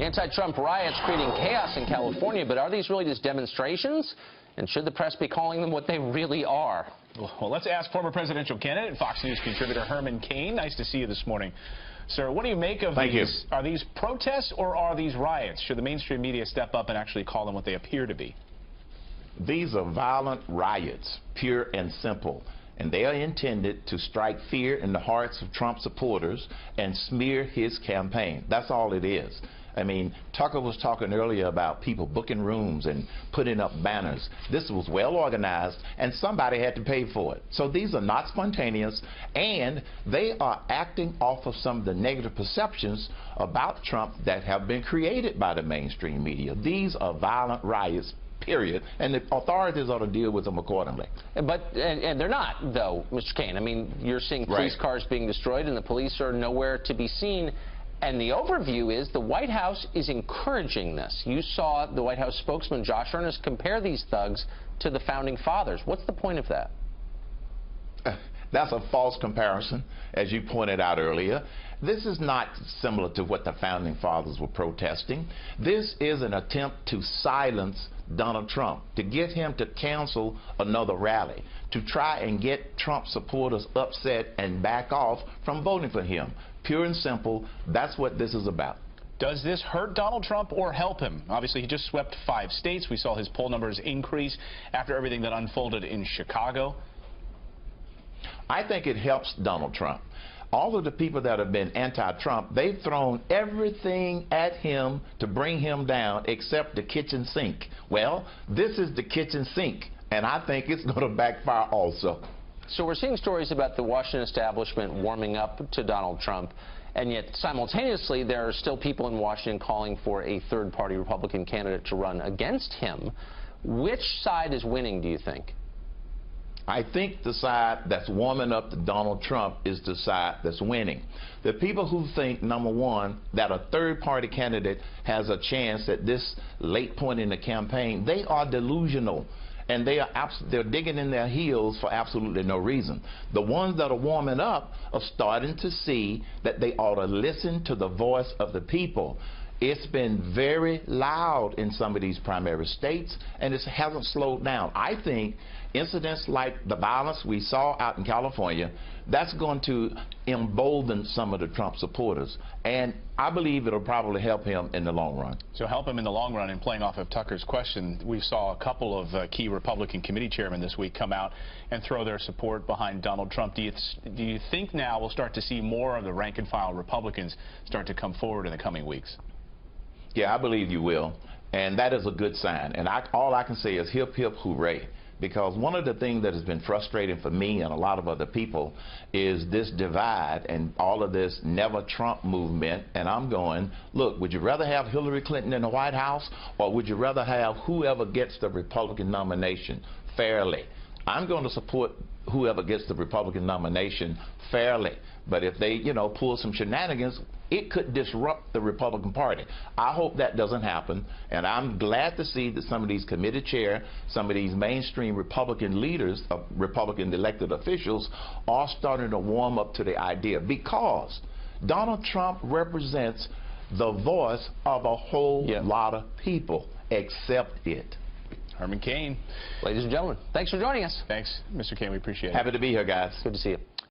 Anti-Trump riots creating chaos in California, but are these really just demonstrations? And should the press be calling them what they really are? Well, let's ask former presidential candidate and Fox News contributor Herman Cain. Nice to see you this morning. Sir, what do you make of these? Are these protests or are these riots? Should the mainstream media step up and actually call them what they appear to be? These are violent riots, pure and simple. And they are intended to strike fear in the hearts of Trump supporters and smear his campaign. That's all it is. I mean, Tucker was talking earlier about people booking rooms and putting up banners. This was well organized, and somebody had to pay for it. So these are not spontaneous, and they are acting off of some of the negative perceptions about Trump that have been created by the mainstream media. These are violent riots, period, and the authorities ought to deal with them accordingly. But and they're not, though, Mr. Cain. I mean, you're seeing police cars being destroyed, and the police are nowhere to be seen. And the overview is the White House is encouraging this. You saw the White House spokesman, Josh Earnest, compare these thugs to the Founding Fathers. What's the point of that? That's a false comparison, as you pointed out earlier. This is not similar to what the Founding Fathers were protesting. This is an attempt to silence Donald Trump, to get him to cancel another rally, to try and get Trump supporters upset and back off from voting for him. Pure and simple, that's what this is about. Does this hurt Donald Trump or help him? Obviously, he just swept 5 states. We saw his poll numbers increase after everything that unfolded in Chicago. I think it helps Donald Trump. All of the people that have been anti-Trump, they've thrown everything at him to bring him down except the kitchen sink. Well, this is the kitchen sink, and I think it's going to backfire also. So we're seeing stories about the Washington establishment warming up to Donald Trump, and yet simultaneously there are still people in Washington calling for a third-party Republican candidate to run against him. Which side is winning, do you think? I think the side that's warming up to Donald Trump is the side that's winning. The people who think, number one, that a third-party candidate has a chance at this late point in the campaign, they are delusional. And they're digging in their heels for absolutely no reason. The ones that are warming up are starting to see that they ought to listen to the voice of the people. It's been very loud in some of these primary states, and it hasn't slowed down. I think incidents like the violence we saw out in California, that's going to embolden some of the Trump supporters. And I believe it'll probably help him in the long run. So help him in the long run. And playing off of Tucker's question, we saw a couple of key Republican committee chairmen this week come out and throw their support behind Donald Trump. Do you think now we'll start to see more of the rank-and-file Republicans start to come forward in the coming weeks? Yeah, I believe you will, and that is a good sign. And all I can say is hip, hip, hooray. Because one of the things that has been frustrating for me and a lot of other people is this divide and all of this never Trump movement. And I'm going, look, would you rather have Hillary Clinton in the White House, or would you rather have whoever gets the Republican nomination fairly? I'm going to support whoever gets the Republican nomination fairly. But if they, pull some shenanigans, it could disrupt the Republican Party. I hope that doesn't happen, and I'm glad to see that some of these committee chairs, some of these mainstream Republican leaders, Republican elected officials, are starting to warm up to the idea, because Donald Trump represents the voice of a whole lot of people. Accept it. Herman Cain. Ladies and gentlemen, thanks for joining us. Thanks, Mr. Cain. We appreciate it. Happy to be here, guys. Good to see you.